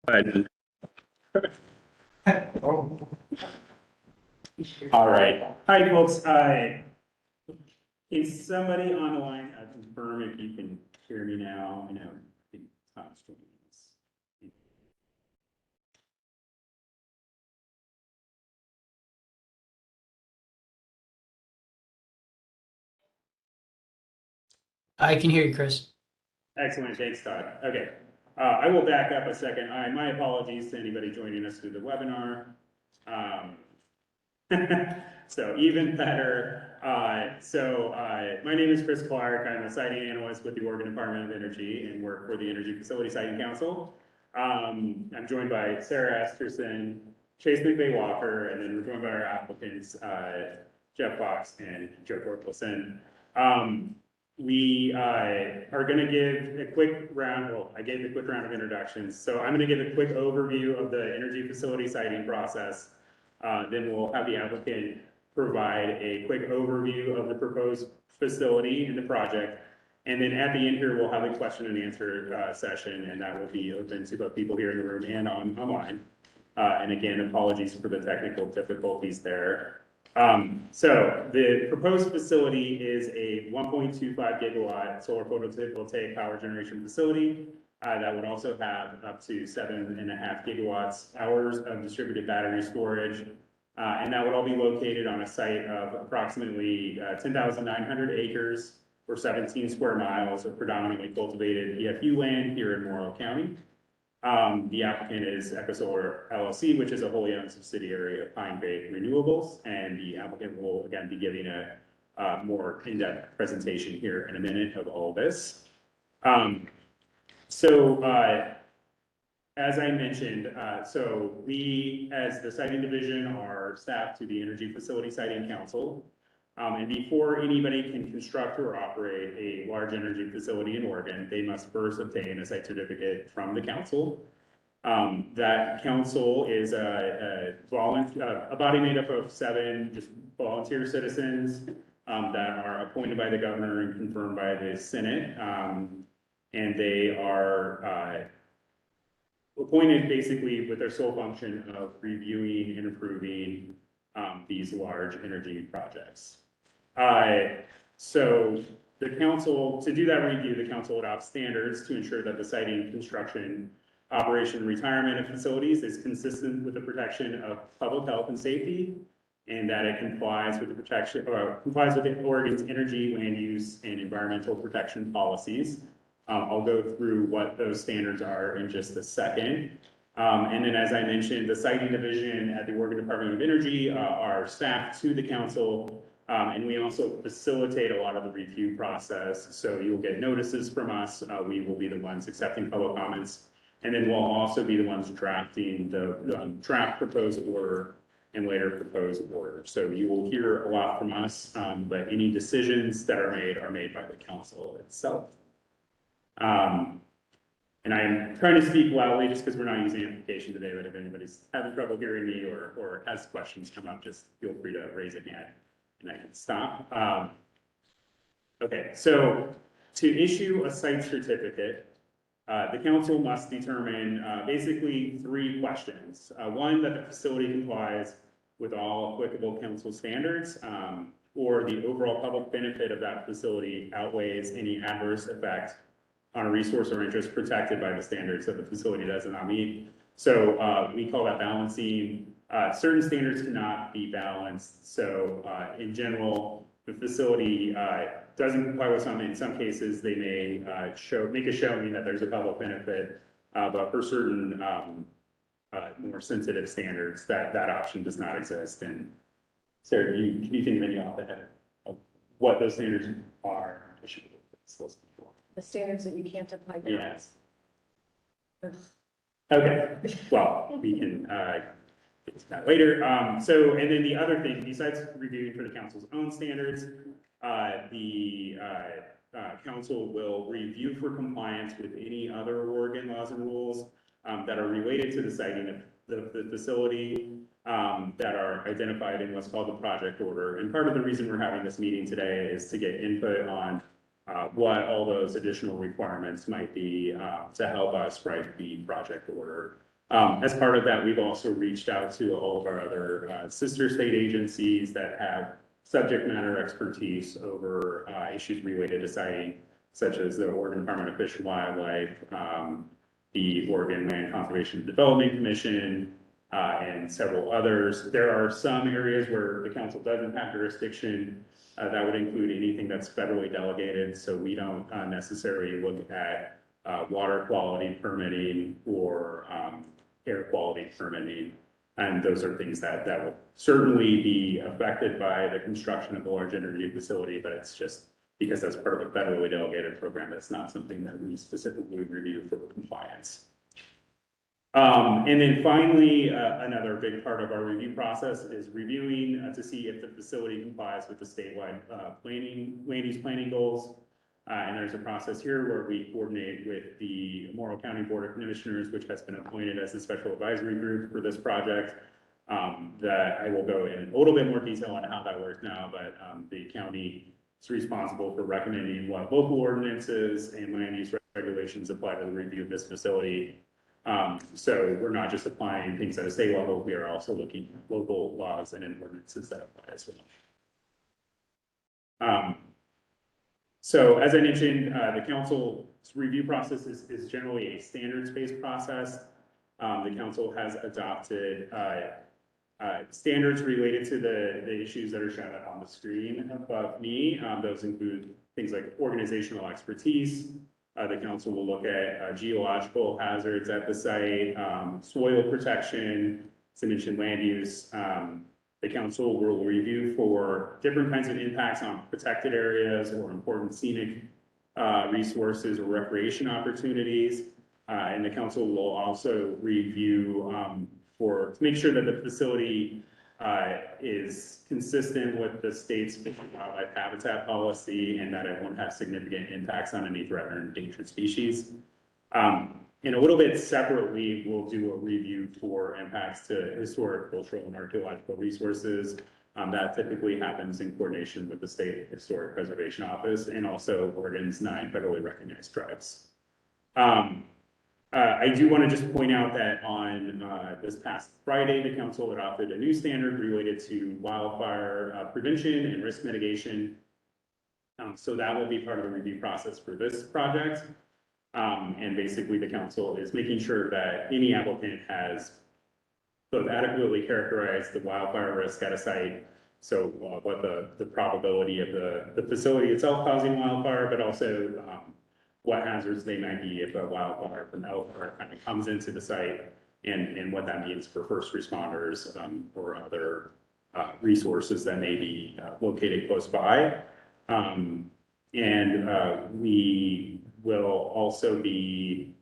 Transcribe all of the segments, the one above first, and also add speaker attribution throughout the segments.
Speaker 1: But, all right. Hi, folks. Is somebody on the line? Confirm if you can hear me now. I know Tom's joining us.
Speaker 2: I can hear you, Chris.
Speaker 1: Excellent. Thanks, Todd. Okay. I will back up a second. My apologies to anybody joining us through the webinar. So even better. My name is Chris Clark. I'm a siting analyst with the Oregon Department of Energy and work for the Energy Facility Siting Council. I'm joined by Sarah Esterson, Chase McVeigh Walker, and then we're joined by our applicants, Jeff Fox and Joe Torkelson. We are going to give a quick round. Well, I gave a quick round of introductions. So I'm going to give a quick overview of the energy facility siting process. Then we'll have the applicant provide a quick overview of the proposed facility and the project. And then at the end here, we'll have a question and answer session, and that will be open to both people here in the room and online. And again, apologies for the technical difficulties there. So the proposed facility is a 1.25 gigawatt solar photovoltaic power generation facility that would also have up to 7.5 gigawatts hours of distributed battery storage. And that would all be located on a site of approximately 10,900 acres or 17 square miles of predominantly cultivated PFU land here in Morrow County. The applicant is EcoSolar LLC, which is a wholly owned subsidiary of Pine Bay Renewables, and the applicant will again be giving a more in-depth presentation here in a minute of all this. As I mentioned, so we, as the siting division, are staff to the Energy Facility Siting Council. And before anybody can construct or operate a large energy facility in Oregon, they must first obtain a site certificate from the council. That council is a body made up of 7 just volunteer citizens that are appointed by the governor and confirmed by the Senate. And they are appointed basically with their sole function of reviewing and approving these large energy projects. So the council, to do that review, the council adopts standards to ensure that the siting, construction, operation, and retirement of facilities is consistent with the protection of public health and safety, and that it complies with the protection, or complies with Oregon's energy, land use, and environmental protection policies. I'll go through what those standards are in just a second. And then, as I mentioned, the siting division at the Oregon Department of Energy are staff to the council, and we also facilitate a lot of the review process. So you'll get notices from us. We will be the ones accepting public comments, and then we'll also be the ones drafting the draft proposed order and later proposed order. So you will hear a lot from us, but any decisions that are made by the council itself. And I'm trying to speak loudly just because we're not using amplification today, but if anybody's having trouble hearing me or has questions come up, just feel free to raise a hand and I can stop. Okay, so to issue a site certificate, the council must determine basically 3 questions. One, that the facility complies with all applicable council standards, or the overall public benefit of that facility outweighs any adverse effect on a resource or interest protected by the standards that the facility does not meet. So we call that balancing. Certain standards cannot be balanced. So in general, the facility doesn't comply with some. In some cases, they may make a showing that there's a public benefit, but for certain more sensitive standards, that option does not exist. And Sarah, can you think of any off the head of what those standards are?
Speaker 3: The standards that you can't apply.
Speaker 1: Yes. Okay, well, we can get to that later. And then the other thing, besides reviewing for the council's own standards, the council will review for compliance with any other Oregon laws and rules that are related to the siting of the facility that are identified in what's called the project order. And part of the reason we're having this meeting today is to get input on what all those additional requirements might be to help us write the project order. As part of that, we've also reached out to all of our other sister state agencies that have subject matter expertise over issues related to siting, such as the Oregon Department of Fish and Wildlife, the Oregon Land Conservation and Development Commission, and several others. There are some areas where the council doesn't have jurisdiction. That would include anything that's federally delegated, so we don't necessarily look at water quality permitting or air quality permitting. And those are things that will certainly be affected by the construction of a large energy facility, but it's just because that's part of a federally delegated program, that's not something that we specifically review for compliance. And then finally, another big part of our review process is reviewing to see if the facility complies with the statewide land use planning goals. And there's a process here where we coordinate with the Morrow County Board of Commissioners, which has been appointed as a special advisory group for this project. That I will go in a little bit more detail on how that works now, but the county is responsible for recommending what local ordinances and land use regulations apply to the review of this facility. So we're not just applying things at a state level, we are also looking at local laws and ordinances that apply as well. So as I mentioned, the council's review process is generally a standards-based process. The council has adopted standards related to the issues that are shown up on the screen above me. Those include things like organizational expertise. The council will look at geological hazards at the site, soil protection, as I mentioned, land use. The council will review for different kinds of impacts on protected areas or important scenic resources or recreation opportunities. And the council will also review to make sure that the facility is consistent with the state's fish and wildlife habitat policy and that it won't have significant impacts on any threatened or endangered species. And a little bit separately, we'll do a review for impacts to historic, cultural, and archaeological resources. That typically happens in coordination with the State Historic Preservation Office and also Oregon's 9 federally recognized tribes. I do want to just point out that on this past Friday, the council adopted a new standard related to wildfire prevention and risk mitigation. So that will be part of the review process for this project. And basically the council is making sure that any applicant has both adequately characterized the wildfire risk at a site. So what the probability of the facility itself causing wildfire, but also what hazards they might be if a wildfire from elsewhere kind of comes into the site and what that means for first responders or other resources that may be located close by. We will also be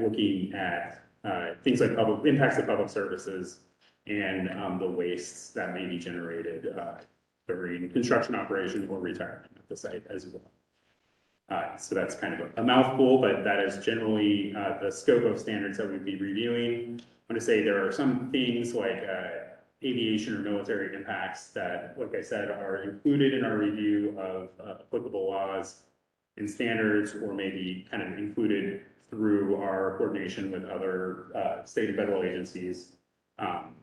Speaker 1: looking at things like impacts to public services and the wastes that may be generated during construction operation or retirement at the site as well. So that's kind of a mouthful, but that is generally the scope of standards that we'd be reviewing. I want to say there are some things like aviation or military impacts that, like I said, are included in our review of applicable laws and standards, or maybe kind of included through our coordination with other state and federal agencies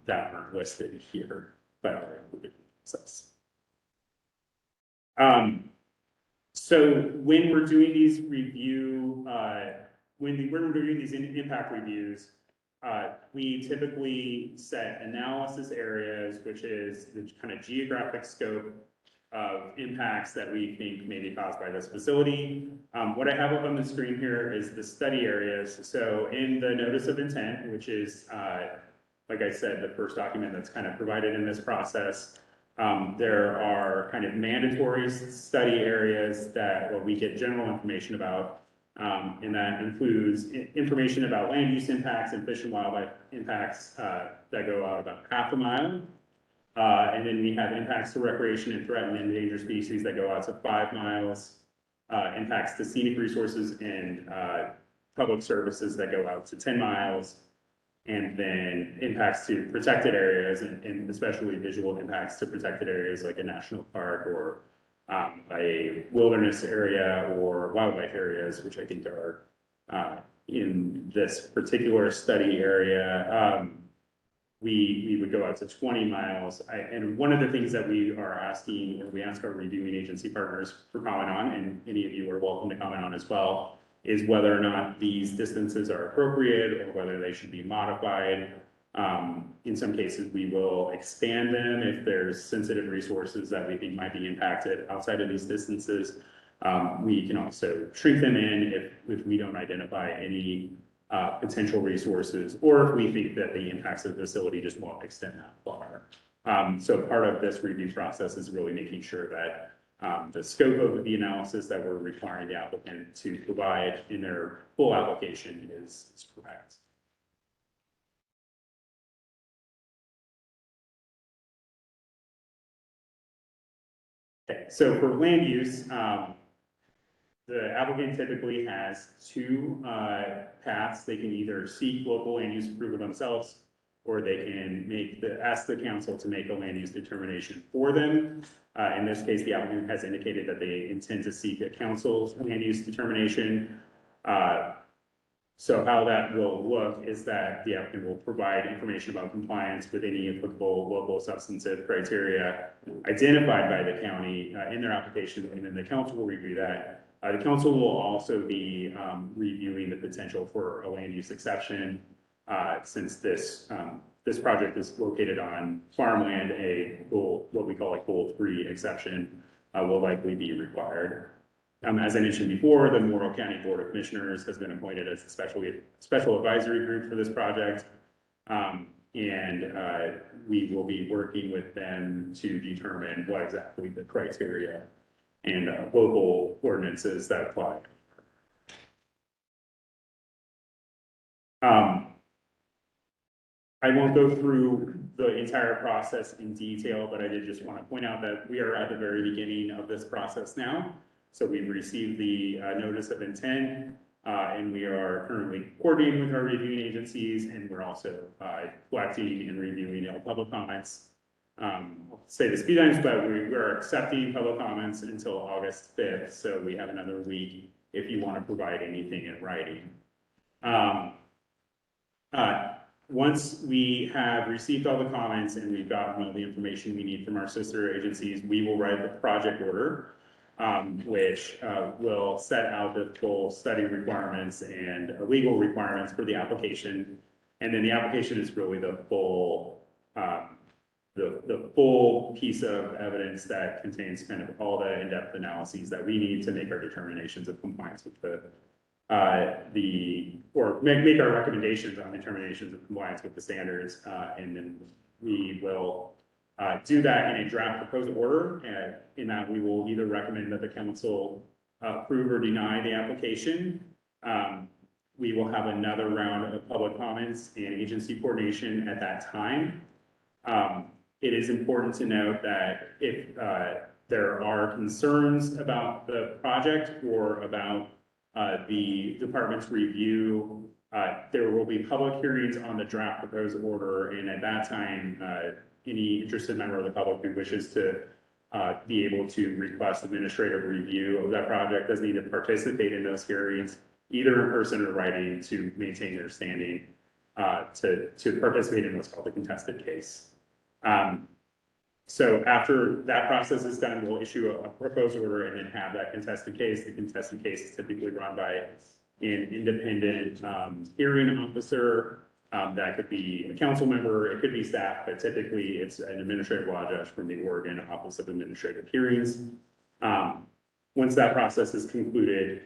Speaker 1: that aren't listed here, but are included in the process. So when we're doing these when we're doing these impact reviews, we typically set analysis areas, which is the kind of geographic scope of impacts that we think may be caused by this facility. What I have up on the screen here is the study areas. So in the notice of intent, which is, like I said, the first document that's kind of provided in this process, there are kind of mandatory study areas that we get general information about. And that includes information about land use impacts and fish and wildlife impacts that go out about half a mile. And then we have impacts to recreation and threatened and endangered species that go out to 5 miles, impacts to scenic resources and public services that go out to 10 miles, and then impacts to protected areas and especially visual impacts to protected areas like a national park or a wilderness area or wildlife areas, which I think are in this particular study area, we would go out to 20 miles. And one of the things that we are asking, or we ask our reviewing agency partners for comment on, and any of you are welcome to comment on as well, is whether or not these distances are appropriate or whether they should be modified. In some cases, we will expand them if there's sensitive resources that we think might be impacted outside of these distances. We can also shrink them in if we don't identify any potential resources, or if we think that the impacts of the facility just won't extend that far. So part of this review process is really making sure that the scope of the analysis that we're requiring the applicant to provide in their full application is correct. Okay, so for land use, the applicant typically has two paths. They can either seek local land use approval themselves, or they can ask the council to make a land use determination for them. In this case, the applicant has indicated that they intend to seek a council's land use determination. So how that will look is that the applicant will provide information about compliance with any applicable local substantive criteria identified by the county in their application, and then the council will review that. The council will also be reviewing the potential for a land use exception since this project is located on farmland. What we call a Goal 3 exception will likely be required. As I mentioned before, the Morrow County Board of Commissioners has been appointed as a special advisory group for this project. And we will be working with them to determine what exactly the criteria and local ordinances that apply. I won't go through the entire process in detail, but I did just want to point out that we are at the very beginning of this process now. So we've received the notice of intent, and we are currently coordinating with our reviewing agencies, and we're also collecting and reviewing all public comments. Say the speed items, but we're accepting public comments until August 5th, so we have another week if you want to provide anything in writing. Once we have received all the comments and we've gotten all the information we need from our sister agencies, we will write the project order, which will set out the full study requirements and legal requirements for the application. And then the application is really the full piece of evidence that contains kind of all the in-depth analyses that we need to make our determinations of compliance with make our recommendations on determinations of compliance with the standards. And then we will do that in a draft proposed order, in that we will either recommend that the council approve or deny the application. We will have another round of public comments and agency coordination at that time. It is important to note that if there are concerns about the project or about the department's review, there will be public hearings on the draft proposed order, and at that time, any interested member of the public who wishes to be able to request administrative review of that project does need to participate in those hearings, either in person or writing, to maintain their standing to participate in what's called the contested case. So after that process is done, we'll issue a proposed order and then have that contested case. The contested case is typically run by an independent hearing officer. That could be a council member, it could be staff, but typically it's an administrative law judge from the Oregon Office of Administrative Hearings. Once that process is concluded,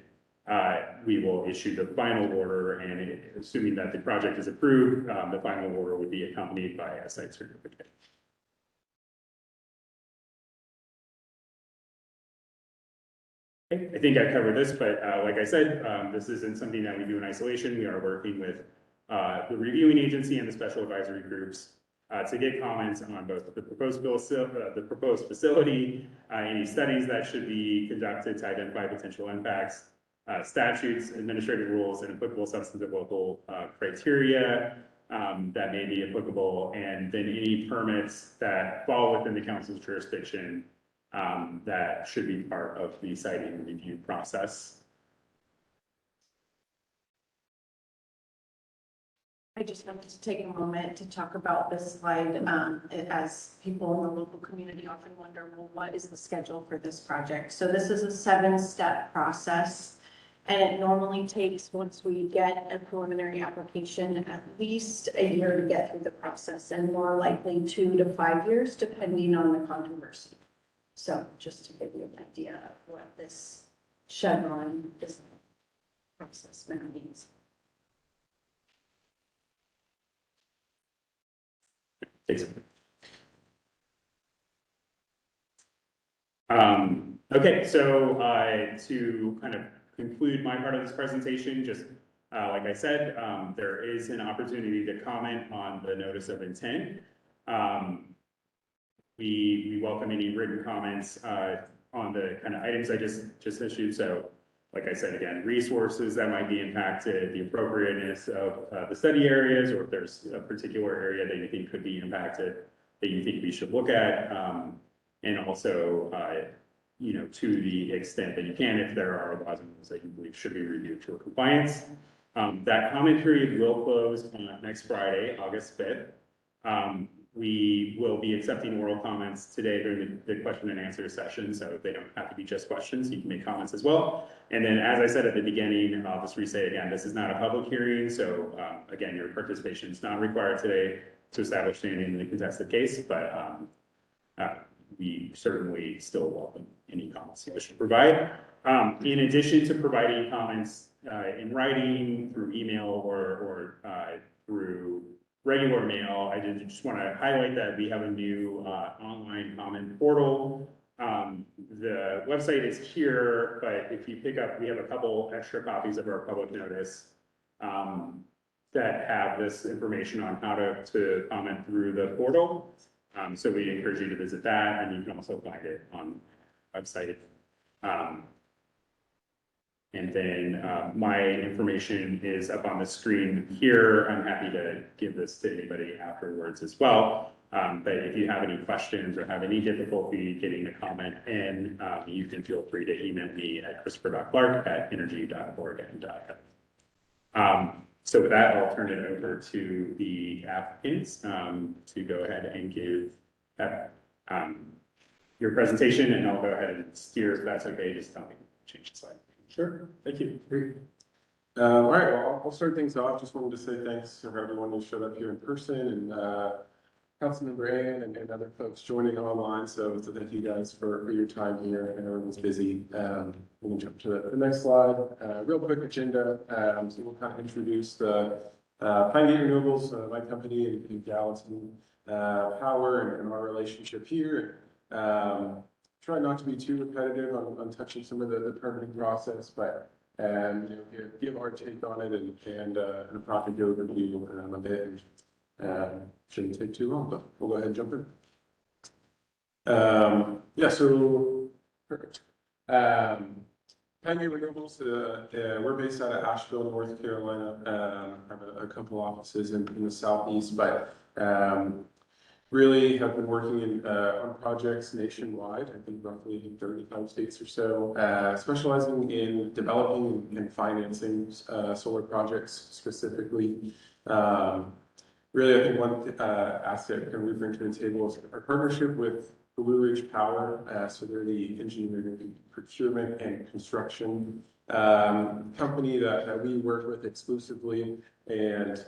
Speaker 1: we will issue the final order, and assuming that the project is approved, the final order would be accompanied by a site certificate. I think I covered this, but like I said, this isn't something that we do in isolation. We are working with the reviewing agency and the special advisory groups to get comments on both the proposed facility, any studies that should be conducted to identify potential impacts, statutes, administrative rules, and applicable substantive local criteria that may be applicable, and then any permits that fall within the council's jurisdiction that should be part of the siting review process.
Speaker 3: I just wanted to take a moment to talk about this slide, as people in the local community often wonder, well, what is the schedule for this project? So this is a 7-step process, and it normally takes, once we get a preliminary application, at least a year to get through the process, and more likely 2 to 5 years, depending on the controversy. So just to give you an idea of what this chevron is process means.
Speaker 1: Thanks. Okay, so to kind of conclude my part of this presentation, just like I said, there is an opportunity to comment on the notice of intent. We welcome any written comments on the kind of items I just issued. So like I said, again, resources that might be impacted, the appropriateness of the study areas, or if there's a particular area that you think could be impacted that you think we should look at, and also, you know, to the extent that you can, if there are laws and rules that you believe should be reviewed for compliance. That comment period will close on next Friday, August 5th. We will be accepting oral comments today during the question and answer session, so they don't have to be just questions. You can make comments as well. And then, as I said at the beginning, I'll just re-say again, this is not a public hearing, so again, your participation is not required today to establish standing in the contested case, but we certainly still welcome any comments you wish to provide. In addition to providing comments in writing, through email, or through regular mail, I did just want to highlight that we have a new online comment portal. The website is here, but if you pick up, we have a couple extra copies of our public notice that have this information on how to comment through the portal. So we encourage you to visit that, and you can also find it on the website. And then my information is up on the screen here. I'm happy to give this to anybody afterwards as well. But if you have any questions or have any difficulty getting a comment in, you can feel free to email me at christopher.clark@energy.org. So with that, I'll turn it over to the applicants to go ahead and give your presentation, and I'll go ahead and steer if that's okay. Just tell me, change the slide. Sure, thank you.
Speaker 4: Great. All right, well, I'll start things off. Just wanted to say thanks to everyone who showed up here in person, and Councilmember Ann and other folks joining online. So thank you guys for your time here. I know everyone's busy. We'll jump to the next slide. Real quick agenda. So we'll kind of introduce the Pinegate Renewables, my company in Gallatin, Power, and our relationship here. Try not to be too repetitive on touching some of the permitting process, but you know, give our take on it and a project overview a bit. Shouldn't take too long, but we'll go ahead and jump in. Yeah, so perfect. Pinegate Renewables, we're based out of Asheville, North Carolina. Have a couple offices in the southeast, but really have been working on projects nationwide. I think roughly 35 states or so, specializing in developing and financing solar projects specifically. Really, I think one asset that we bring to the table is our partnership with Blue Ridge Power. So they're the engineering, procurement, and construction company that we work with exclusively. And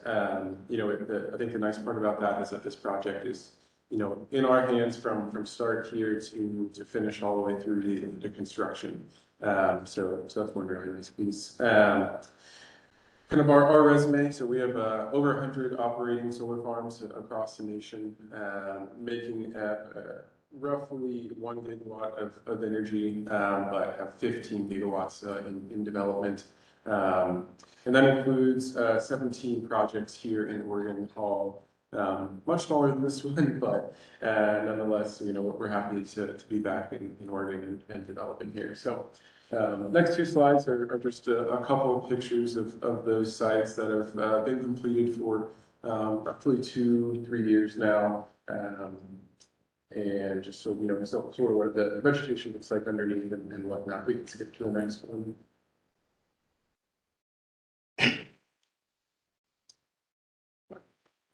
Speaker 4: you know, I think the nice part about that is that this project is, you know, in our hands from start here to finish all the way through the construction. So that's one really nice piece. Kind of our resume. So we have over 100 operating solar farms across the nation, making roughly 1 gigawatt of energy, but have 15 gigawatts in development. And that includes 17 projects here in Oregon, all much smaller than this one, but nonetheless, you know, we're happy to be back in Oregon and developing here. So next two slides are just a couple of pictures of those sites that have been completed for roughly 2-3 years now. And just so you know, sort of what the vegetation looks like underneath and whatnot. We can skip to the next one.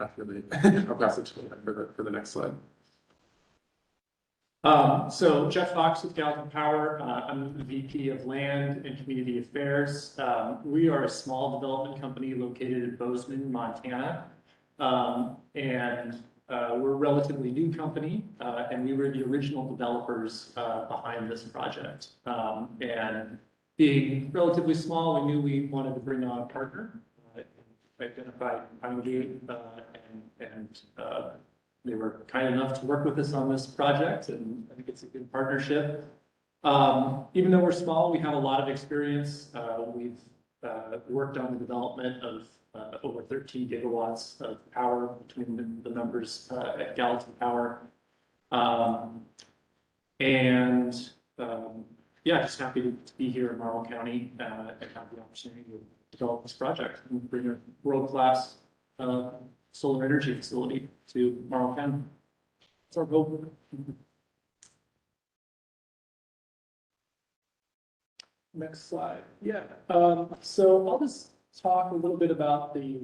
Speaker 4: after the, I'll pass it to you for the next slide.
Speaker 5: So Jeff Fox with Gallatin Power. I'm the VP of Land and Community Affairs. We are a small development company located in Bozeman, Montana. We're a relatively new company, and we were the original developers behind this project. And being relatively small, we knew we wanted to bring on a partner. Identified Pinegate, and they were kind enough to work with us on this project, and I think it's a good partnership. Even though we're small, we have a lot of experience. We've worked on the development of over 13 gigawatts of power between the members at Gallatin Power. Yeah, just happy to be here in Marl County and have the opportunity to develop this project and bring a world-class solar energy facility to Marl County. That's our goal. Next slide. Yeah. So I'll just talk a little bit about the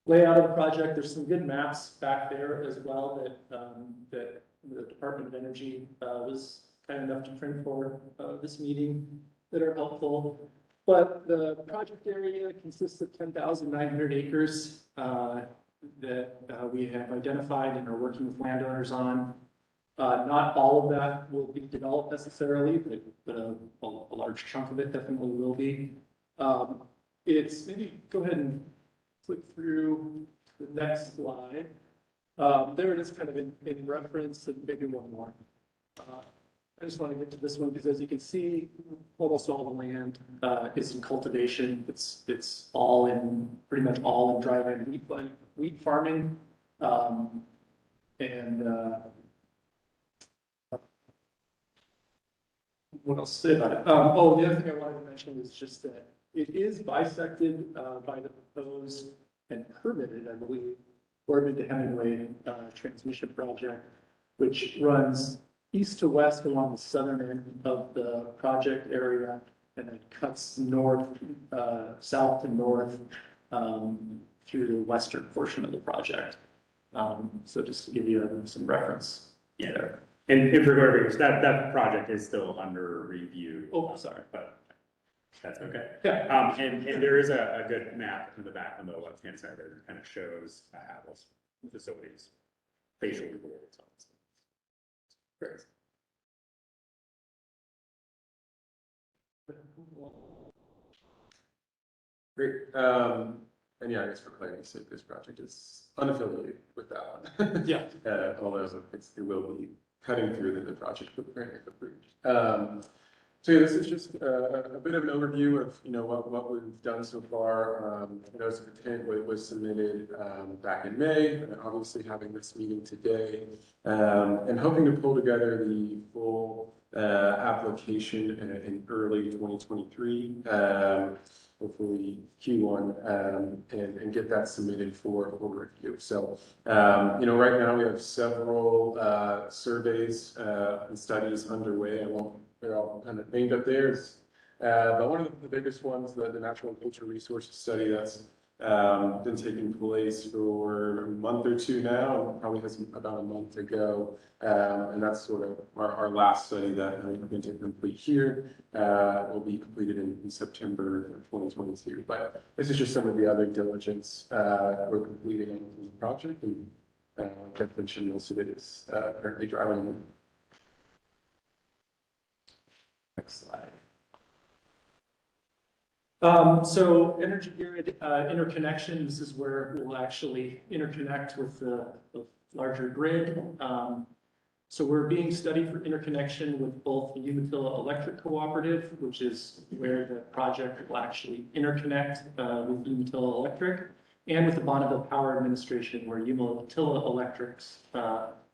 Speaker 5: layout of the project. There's some good maps back there as well that the Department of Energy was kind enough to print for this meeting that are helpful. But the project area consists of 10,900 acres that we have identified and are working with landowners on. Not all of that will be developed necessarily, but a large chunk of it definitely will be. It's maybe go ahead and click through the next slide. There it is, kind of in reference, and maybe one more. I just want to get to this one because, as you can see, almost all the land is in cultivation. It's all in pretty much all in dry land wheat farming, what else to say about it? Oh, the other thing I wanted to mention is just that it is bisected by the proposed and permitted, I believe, Oregon to Hemingway transmission project, which runs east to west along the southern end of the project area, and then cuts north, south to north through the western portion of the project. So just to give you some reference.
Speaker 1: Yeah. And for Garbage, that project is still under review.
Speaker 5: Oh, sorry.
Speaker 1: But that's okay.
Speaker 5: Yeah.
Speaker 1: And there is a good map in the back on the left-hand side that kind of shows those facilities, facial reports. Great.
Speaker 4: Great. And yeah, I guess for clarity's sake, this project is unaffiliated with that one.
Speaker 5: Yeah.
Speaker 4: Although it will be cutting through the project footprint if approved. So yeah, this is just a bit of an overview of what we've done so far. Notice of intent was submitted back in May, and obviously having this meeting today, and hoping to pull together the full application in early 2023, hopefully Q1, and get that submitted for review. So right now we have several surveys and studies underway. They're all kind of named up there. But one of the biggest ones, the Natural and Cultural Resources Study, that's been taking place for a month or two now, and probably has about a month to go. And that's sort of our last study that we're going to complete here. Will be completed in September 2022. But this is just some of the other diligence we're completing on the project, and Jeff mentioned most of it is currently driving. Next slide.
Speaker 5: So energy grid interconnection, this is where we'll actually interconnect with the larger grid. So we're being studied for interconnection with both the Umatilla Electric Cooperative, which is where the project will actually interconnect with Umatilla Electric, and with the Bonneville Power Administration, where Umatilla Electric's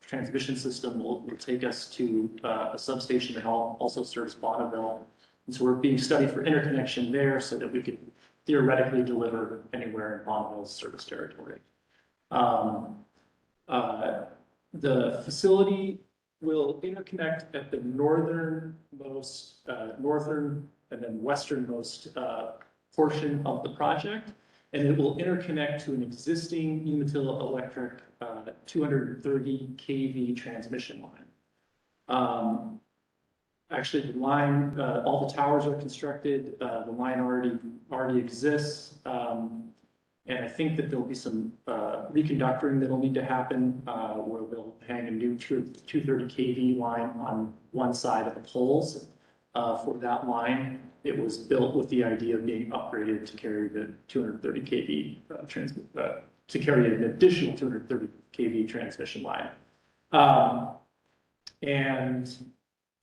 Speaker 5: transmission system will take us to a substation that also serves Bonneville. And so we're being studied for interconnection there so that we could theoretically deliver anywhere in Bonneville's service territory. The facility will interconnect at the northern and then westernmost portion of the project. and it will interconnect to an existing Umatilla Electric 230 kV transmission line. Actually, the line, all the towers are constructed, the line already exists. And I think that there'll be some reconductoring that'll need to happen where they'll hang a new 230 kV line on one side of the poles for that line. It was built with the idea of being upgraded to carry the 230 kV to carry an additional 230 kV transmission line. And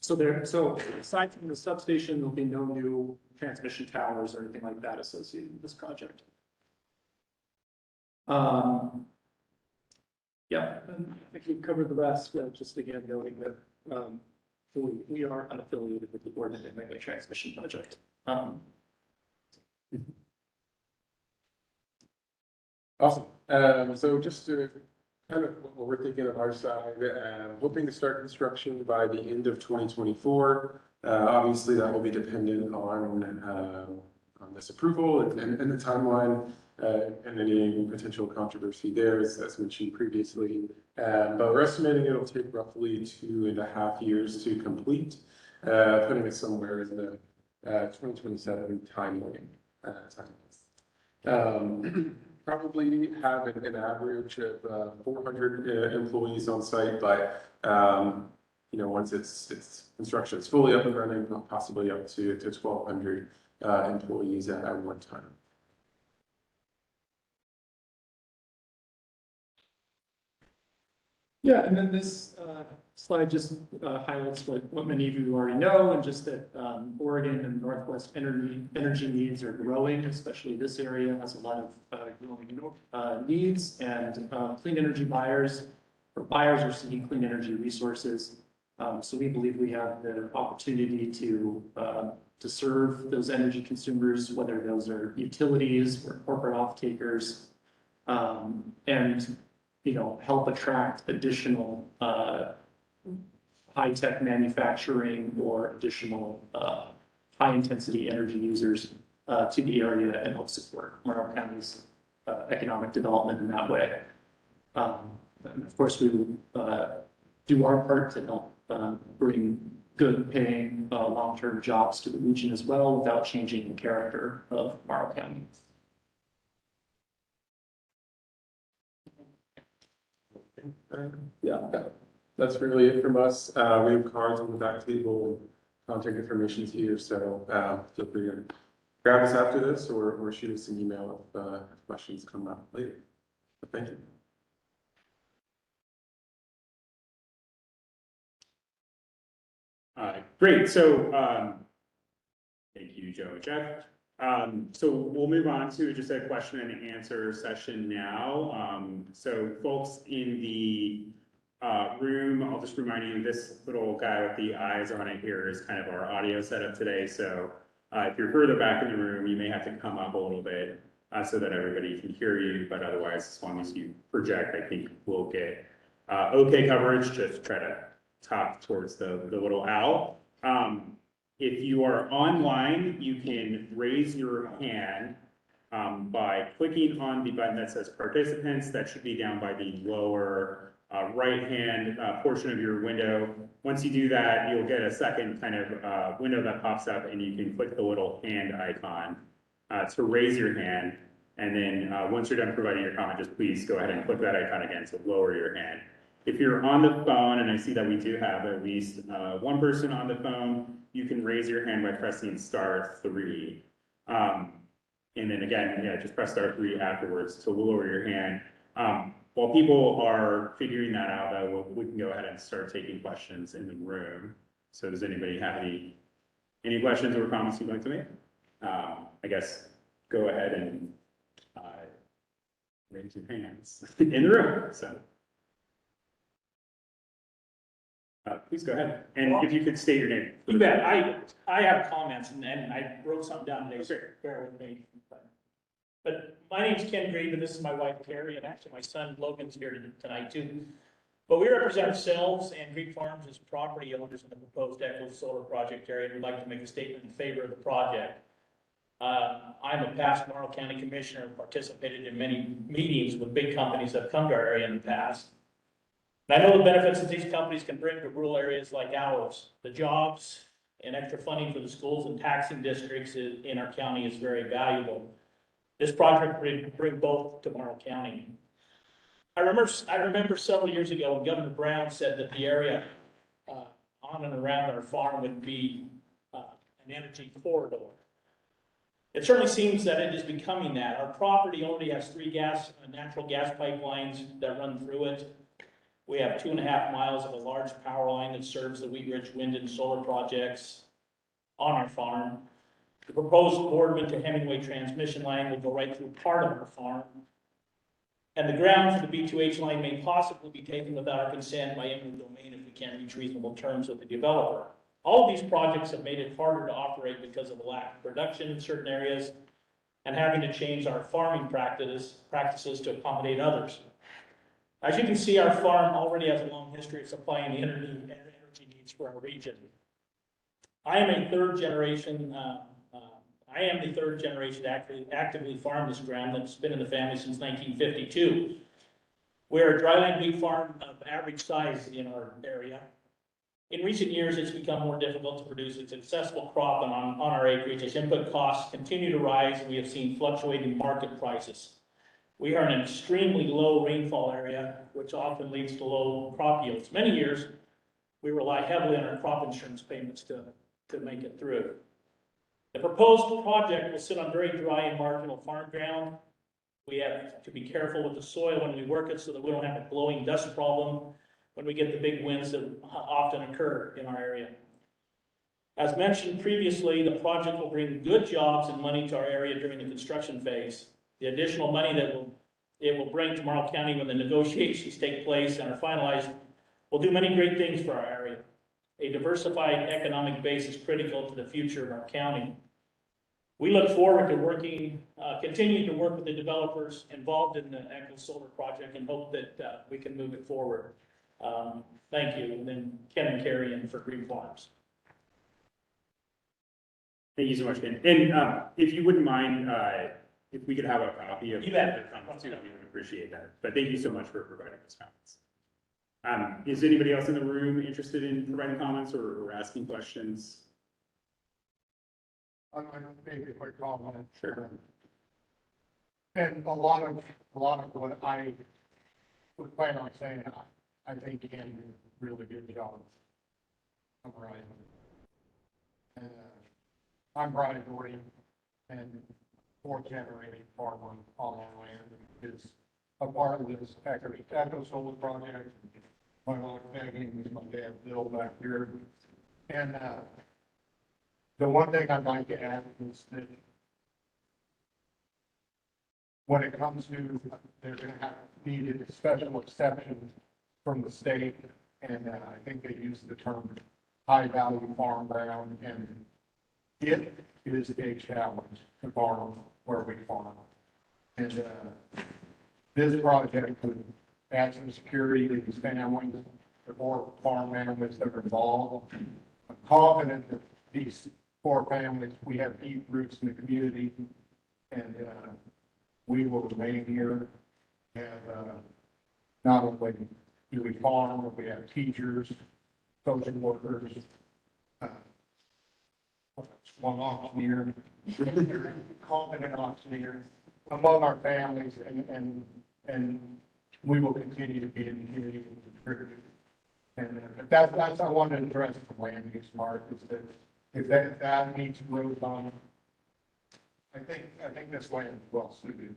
Speaker 5: so aside from the substation, there'll be no new transmission towers or anything like that associated with this project. Yeah, and I think we've covered the rest, just again noting that we are unaffiliated with the Oregon Midway Transmission Project.
Speaker 4: Awesome. So just to kind of what we're thinking on our side, hoping to start construction by the end of 2024. Obviously, that will be dependent on this approval and the timeline and any potential controversy there, as mentioned previously. But we're estimating it'll take roughly 2.5 years to complete, putting it somewhere in the 2027 timeline. Probably have an average of 400 employees on site, but you know, once its construction is fully up and running, possibly up to 1,200 employees at one time.
Speaker 5: Yeah, and then this slide just highlights what many of you already know, and just that Oregon and Northwest energy needs are growing, especially this area has a lot of growing needs, and clean energy buyers are seeking clean energy resources. So we believe we have the opportunity to serve those energy consumers, whether those are utilities or corporate off-takers, and you know, help attract additional high-tech manufacturing or additional high-intensity energy users to the area and help support Monroe County's economic development in that way. And of course, we will do our part to help bring good-paying long-term jobs to the region as well without changing the character of Monroe County.
Speaker 4: Yeah, that's really it from us. We have cards on the back table, contact information here, so feel free to grab us after this or shoot us an email if questions come up later. But thank you.
Speaker 1: Great. So thank you, Joe and Jeff. So we'll move on to just a question and answer session now. So folks in the room, I'll just remind you, this little guy with the eyes on it here is kind of our audio setup today. So if you're further back in the room, you may have to come up a little bit so that everybody can hear you. But otherwise, as long as you project, I think we'll get okay coverage. Just try to talk towards the little owl. If you are online, you can raise your hand by clicking on the button that says participants. That should be down by the lower right-hand portion of your window. Once you do that, you'll get a second kind of window that pops up, and you can click the little hand icon to raise your hand. And then once you're done providing your comment, just please go ahead and click that icon again to lower your hand. If you're on the phone, and I see that we do have at least one person on the phone, you can raise your hand by pressing *3. And then again, yeah, just press *3 afterwards to lower your hand. While people are figuring that out, though, we can go ahead and start taking questions in the room. So does anybody have any questions or comments you'd like to make? I guess go ahead and raise your hands in the room. So. Please go ahead, and if you could state your name.
Speaker 6: You bet. I have comments, and I wrote something down today, so bear with me. But my name's Ken Grave, and this is my wife Carrie, and actually my son Logan's here tonight too. But we represent ourselves and Creek Farms as property owners in the proposed Echo Solar project area, and we'd like to make a statement in favor of the project. I'm a past Morrow County Commissioner, and participated in many meetings with big companies that have come to our area in the past. And I know the benefits that these companies can bring to rural areas like ours. The jobs and extra funding for the schools and taxing districts in our county is very valuable. This project would bring both to Morrow County. I remember several years ago when Governor Brown said that the area on and around our farm would be an energy corridor. It certainly seems that it is becoming that. Our property only has three natural gas pipelines that run through it. We have 2.5 miles of a large power line that serves the Wheat Ridge wind and solar projects on our farm. The proposed Boardman to Hemingway transmission line will go right through part of our farm. And the ground for the B2H line may possibly be taken without our consent by eminent domain if we can't reach reasonable terms with the developer. All of these projects have made it harder to operate because of the lack of production in certain areas and having to change our farming practices to accommodate others. As you can see, our farm already has a long history of supplying the energy needs for our region. I am the third generation to actively farm this ground that's been in the family since 1952. We're a dryland wheat farm of average size in our area. In recent years, it's become more difficult to produce a successful crop on our acreage as input costs continue to rise and we have seen fluctuating market prices. We are in an extremely low rainfall area, which often leads to low crop yields. Many years, we rely heavily on our crop insurance payments to make it through. The proposed project will sit on very dry and marginal farm ground. We have to be careful with the soil when we work it so that we don't have a blowing dust problem when we get the big winds that often occur in our area. As mentioned previously, the project will bring good jobs and money to our area during the construction phase. The additional money that it will bring to Morrow County when the negotiations take place and are finalized will do many great things for our area. A diversified economic base is critical to the future of our county. We look forward to continuing to work with the developers involved in the Echo Solar project and hope that we can move it forward. Thank you, and then Ken and Carrie in for Green Farms.
Speaker 1: Thank you so much, Ken. And if you wouldn't mind, if we could have a copy of
Speaker 6: You bet.
Speaker 1: the comments too, we would appreciate that. But thank you so much for providing those comments. Is anybody else in the room interested in providing comments or asking questions?
Speaker 7: I'm going to make a quick comment.
Speaker 1: Sure.
Speaker 7: And a lot of what I would plan on saying, I think you can do a really good job summarizing. And I'm Brian Doherty, and fourth generation farmer on our land is a part of this Echo Solar project. My mom Maggie and my dad Bill back here. And the one thing I'd like to add is that when it comes to, they're going to have needed a special exception from the state, and I think they use the term high value farm ground, and it is a challenge to farm where we farm. And this project would add some security to these families, the 4 farm families that are involved. I'm confident that these 4 families, we have deep roots in the community, and we will remain here. And not only do we farm, but we have teachers, social workers, one auctioneer, competent auctioneer among our families, and we will continue to be in the community and contribute. And that's I wanted to address the land use part, is that if that needs growth on, I think this land is well suited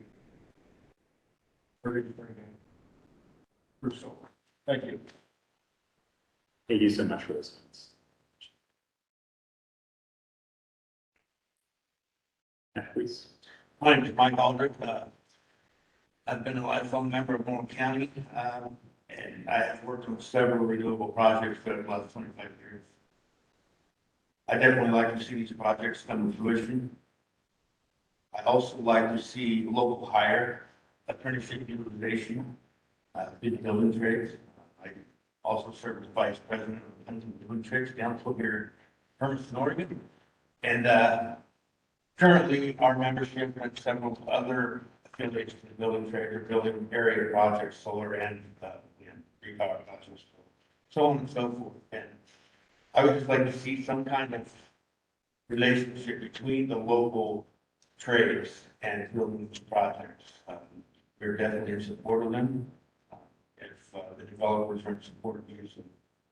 Speaker 7: for solar. Thank you.
Speaker 1: Thank you so much for those comments. Yeah, please.
Speaker 8: My name is Mike Aldrich. I've been a lifelong member of Morrow County, and I have worked on several renewable projects for the last 25 years. I definitely like to see these projects come to fruition. I also like to see local hire, apprenticeship utilization, big building trades. I also serve as vice president of the Building Trades Council here in Hermiston, Oregon. And Currently, our membership and several other affiliates in the building trade are building area projects, solar and repower projects, so on and so forth. And I would just like to see some kind of relationship between the local trades and building projects. We're definitely in support of them. If the developers are in support of using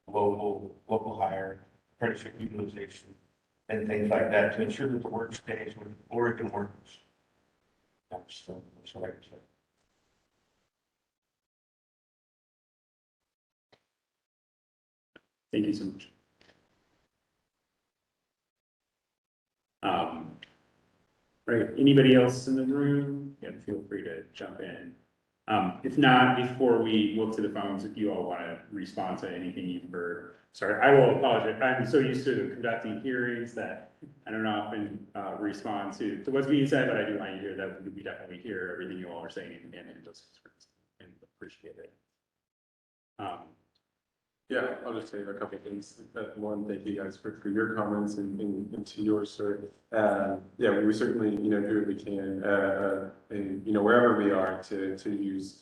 Speaker 8: local hire, apprenticeship utilization, and things like that to ensure that the work stays with Oregon workers. That's what I would say.
Speaker 1: Thank you so much. Right, anybody else in the room? Yeah, feel free to jump in. If not, before we look to the phones, if you all want to respond to anything you've heard. Sorry, I will apologize. I'm so used to conducting hearings that I don't often respond to what's being said, but I do want you to hear that we definitely hear everything you all are saying and those concerns and appreciate it.
Speaker 4: Yeah, I'll just say a couple of things. One, thank you guys for your comments and to yours, sir. Yeah, we certainly, do what we can, and, wherever we are to use,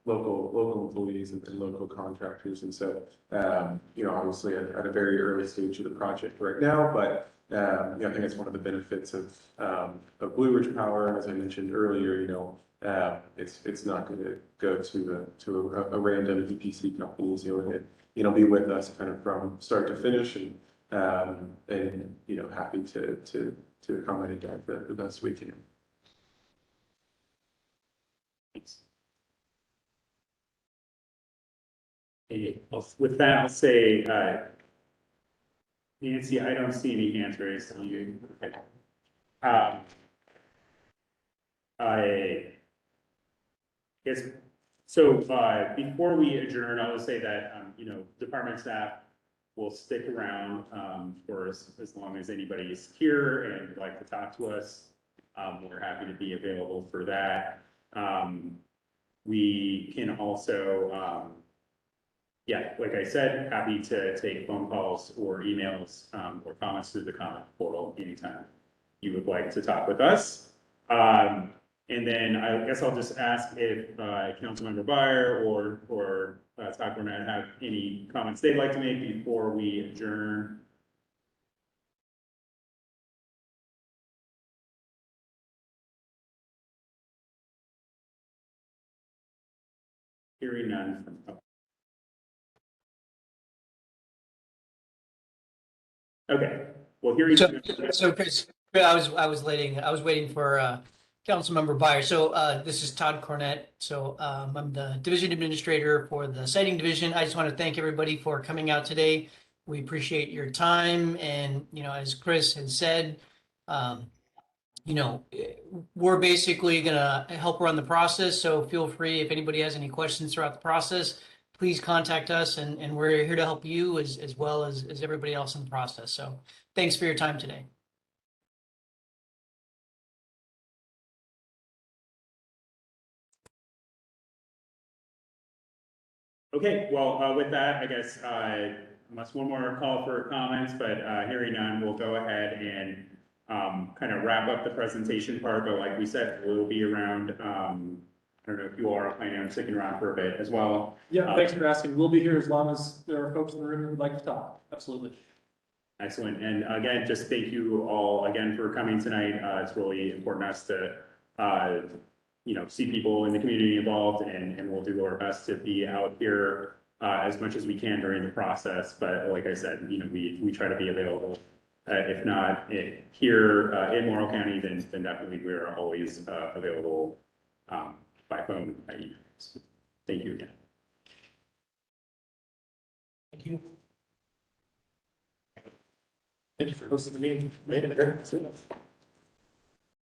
Speaker 4: local employees and local contractors. And so, obviously at a very early stage of the project right now, but, I think it's one of the benefits of Blue Ridge Power, as I mentioned earlier, it's not going to go to a random EPC company. It'll be with us kind of from start to finish, and happy to accommodate that the best we can.
Speaker 1: Thanks. Okay, well, with that, I'll say, Nancy, I don't see any hands raised on you. Okay. I guess, so, before we adjourn, I'll just say that, department staff will stick around, for as long as anybody is here and would like to talk to us. We're happy to be available for that. We can also, yeah, like I said, happy to take phone calls or emails, or comments through the comment portal anytime you would like to talk with us. And then I guess I'll just ask if Councilmember Byer or Todd Cornett have any comments they'd like to make before we adjourn. Hearing none from. Okay, well, hearing.
Speaker 2: So Chris, I was waiting for Councilmember Byer. So this is Todd Cornett. So I'm the division administrator for the siting division. I just want to thank everybody for coming out today. We appreciate your time, and as Chris had said, we're basically gonna help run the process. So feel free, if anybody has any questions throughout the process, please contact us, and we're here to help you as well as everybody else in the process. So thanks for your time today.
Speaker 1: Okay, well, with that, I guess, unless one more call for comments, but hearing none, we'll go ahead and kind of wrap up the presentation part. But like we said, we'll be around. I don't know if you all are planning on sticking around for a bit as well.
Speaker 5: Yeah, thanks for asking. We'll be here as long as there are folks in the room who would like to talk. Absolutely.
Speaker 1: Excellent. And again, just thank you all again for coming tonight. It's really important to us to, see people in the community involved, and we'll do our best to be out here as much as we can during the process. But like I said, we try to be available. If not here in Morrow County, then definitely we're always available by phone. Thank you again.
Speaker 6: Thank you.
Speaker 5: Thank you for hosting the meeting.